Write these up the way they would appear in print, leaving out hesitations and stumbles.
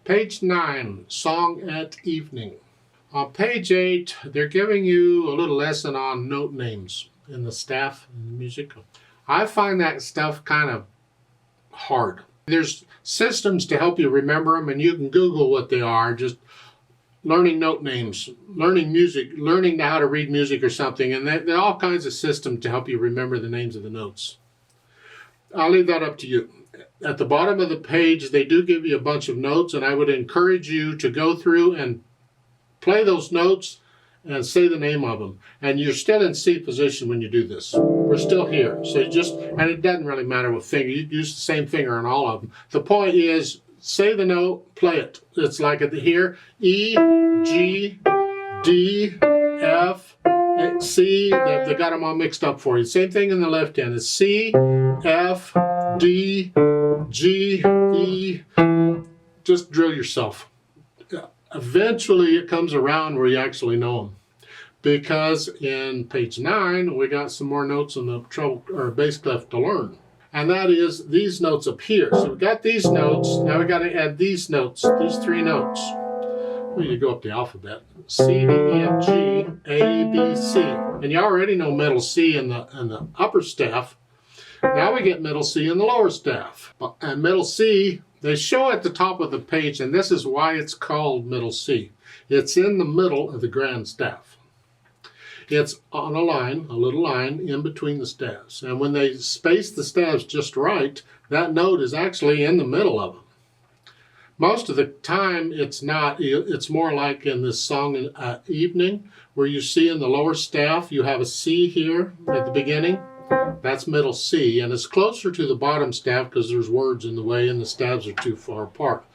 Page 9, Song at Evening. On page 8, they're giving you a little lesson on note names in the staff and music. I find that stuff kind of hard. There's systems to help you remember them, and you can Google what they are. Just learning note names, learning music, learning how to read music or something, and there are all kinds of systems to help you remember the names of the notes. I'll leave that up to you. At the bottom of the page, they do give you a bunch of notes, and I would encourage you to go through and play those notes and say the name of them. And you're still in C position when you do this. We're still here. So and it doesn't really matter what finger. You use the same finger on all of them. The point is, say the note, play it. It's like here, E, G, D, F, C. They got them all mixed up for you. Same thing in the left hand. It's C, F, D, G, E. Just drill yourself. Eventually it comes around where you actually know them. Because in page 9, we got some more notes on the bass clef to learn. And that is these notes up here. So we got these notes. Now we got to add these notes, these 3 notes. Well, you go up the alphabet. C, D, E, F, G, A, B, C. And you already know middle C in the upper staff. Now we get middle C in the lower staff. And middle C, they show at the top of the page, and this is why it's called middle C. It's in the middle of the grand staff. It's on a line, a little line in between the staves. And when they space the staves just right, that note is actually in the middle of them. Most of the time it's not. It's more like in this song Evening, where you see in the lower staff, you have a C here at the beginning. That's middle C, and it's closer to the bottom staff because there's words in the way and the staves are too far apart.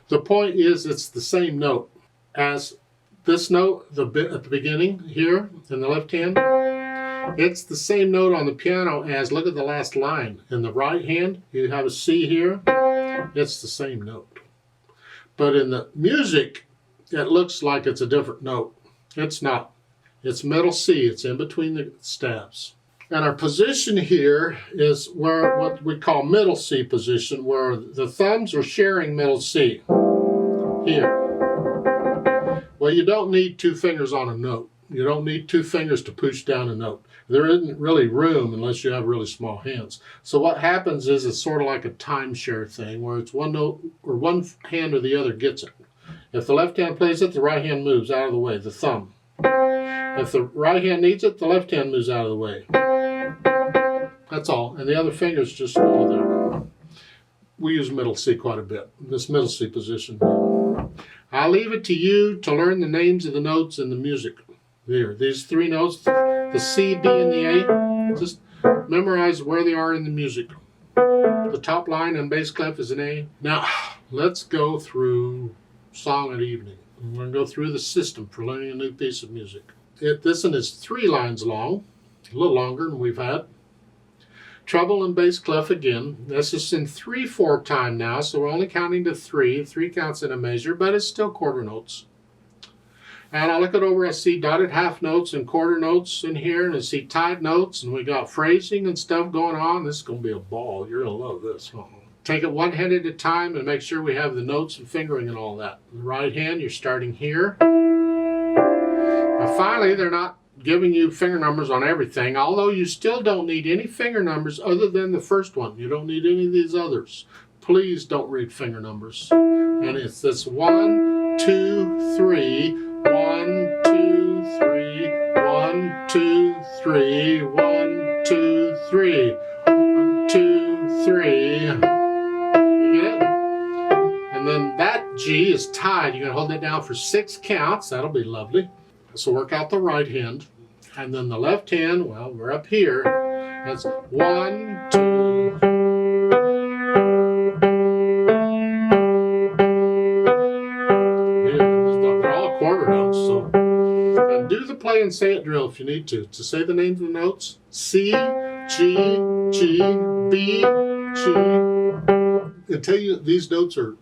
The point is, it's the same note as this note at the beginning here in the left hand. It's the same note on the piano as, look at the last line. In the right hand, you have a C here. It's the same note. But in the music, it looks like it's a different note. It's not. It's middle C. It's in between the staves. And our position here is where what we call middle C position, where the thumbs are sharing middle C. Here. Well, you don't need 2 fingers on a note. You don't need 2 fingers to push down a note. There isn't really room unless you have really small hands. So what happens is it's sort of like a timeshare thing where it's one note or one hand or the other gets it. If the left hand plays it, the right hand moves out of the way, the thumb. If the right hand needs it, the left hand moves out of the way. That's all. And the other fingers just go there. We use middle C quite a bit, this middle C position. I'll leave it to you to learn the names of the notes in the music. There, these 3 notes, the C, B, and the A. Just memorize where they are in the music. The top line and bass clef is an A. Now, let's go through Song at Evening. We're going to go through the system for learning a new piece of music. This one is 3 lines long, a little longer than we've had. Treble and bass clef again. This is in 3/4 time now, so we're only counting to 3. 3 counts in a measure, but it's still quarter notes. And I look it over, I see dotted half notes and quarter notes in here, and I see tied notes, and we got phrasing and stuff going on. This is going to be a ball. You're going to love this. Take it one hand at a time and make sure we have the notes and fingering and all that. The right hand, you're starting here. Now finally, they're not giving you finger numbers on everything, although you still don't need any finger numbers other than the first one. You don't need any of these others. Please don't read finger numbers. And it's this 1, 2, 3, 1, 2, 3, 1, 2, 3, 1, 2, 3, 1, 2, 3. You get it? And then that G is tied. You're going to hold it down for 6 counts. That'll be lovely. So work out the right hand. And then the left hand, well, we're up here. That's 1, 2. Here, they're all quarter notes. So, and do the play and say it drill if you need to. To say the names of the notes: C, G, G, B, G. Until these notes are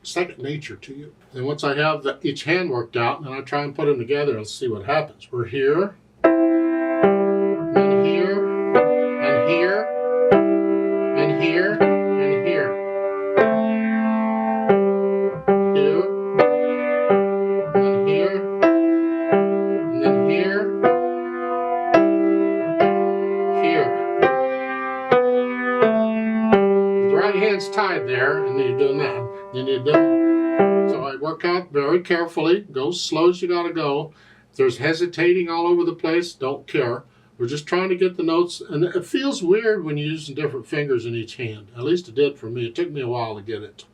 second nature to you. And once I have each hand worked out, and I try and put them together, let's see what happens. We're here, and here, and here, and here, and here. Here, side there, and you're doing that. Then you do. So I work out very carefully. Go as slow as you gotta go. If there's hesitating all over the place, don't care. We're just trying to get the notes, and it feels weird when you're using different fingers in each hand. At least it did for me. It took me a while to get it.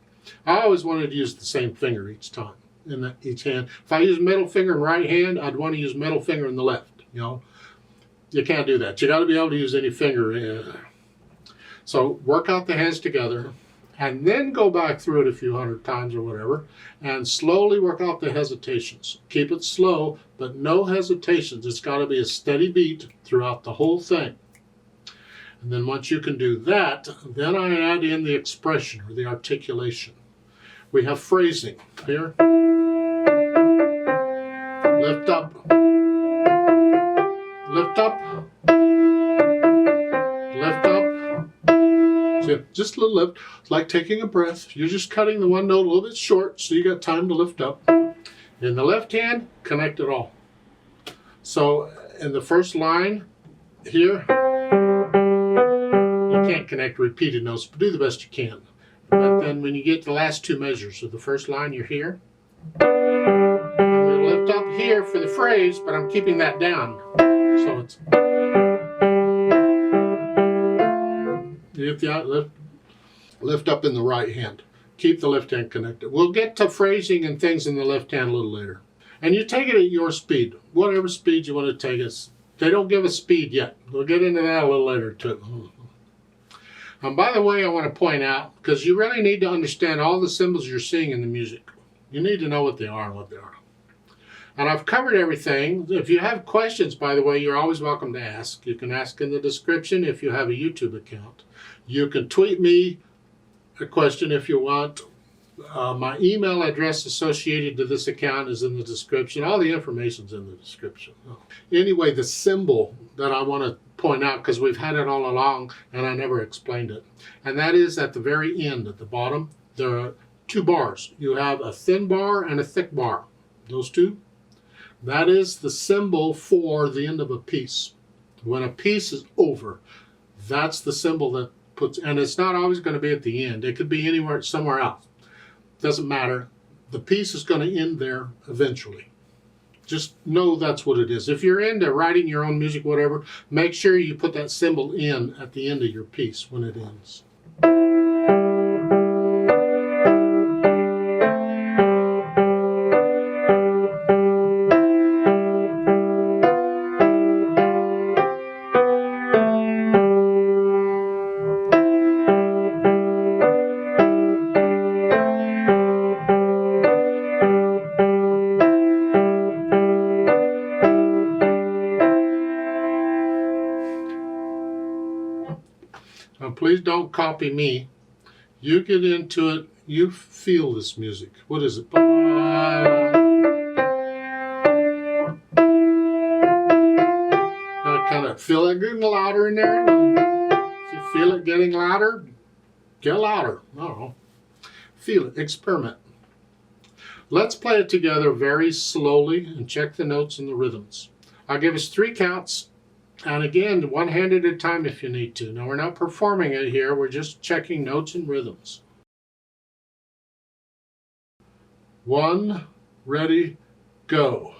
I always wanted to use the same finger each time in each hand. If I use middle finger in right hand, I'd want to use middle finger in the left. You know, you can't do that. You got to be able to use any finger. So work out the hands together, and then go back through it a few hundred times or whatever, and slowly work out the hesitations. Keep it slow, but no hesitations. It's got to be a steady beat throughout the whole thing. And then once you can do that, then I add in the expression or the articulation. We have phrasing here. Lift up. Lift up. Lift up. So just a little lift. It's like taking a breath. You're just cutting the one note a little bit short, so you got time to lift up. In the left hand, connect it all. So in the first line here, you can't connect repeated notes, but do the best you can. But then when you get the last two measures of the first line, you're here. I'm going to lift up here for the phrase, but I'm keeping that down. So it's... Lift up in the right hand. Keep the left hand connected. We'll get to phrasing and things in the left hand a little later. And you take it at your speed, whatever speed you want to take it. They don't give us speed yet. We'll get into that a little later too. And by the way, I want to point out, because you really need to understand all the symbols you're seeing in the music. You need to know what they are and what they are. And I've covered everything. If you have questions, by the way, you're always welcome to ask. You can ask in the description if you have a YouTube account. You can tweet me a question if you want. My email address associated to this account is in the description. All the information's in the description. Anyway, the symbol that I want to point out, because we've had it all along and I never explained it, and that is at the very end, at the bottom, there are two bars. You have a thin bar and a thick bar. Those two. That is the symbol for the end of a piece. When a piece is over, that's the symbol that puts, and it's not always going to be at the end. It could be anywhere, somewhere else. Doesn't matter. The piece is going to end there eventually. Just know that's what it is. If you're into writing your own music, whatever, make sure you put that symbol in at the end of your piece when it ends. Now, please don't copy me. You get into it. You feel this music. What is it? Kind of feel it getting louder in there. If you feel it getting louder, get louder. I don't know. Feel it. Experiment. Let's play it together very slowly and check the notes and the rhythms. I'll give us 3 counts. And again, one hand at a time if you need to. Now, we're not performing it here. We're just checking notes and rhythms. 1, ready, go.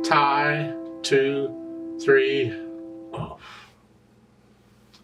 Tie, 2, 3.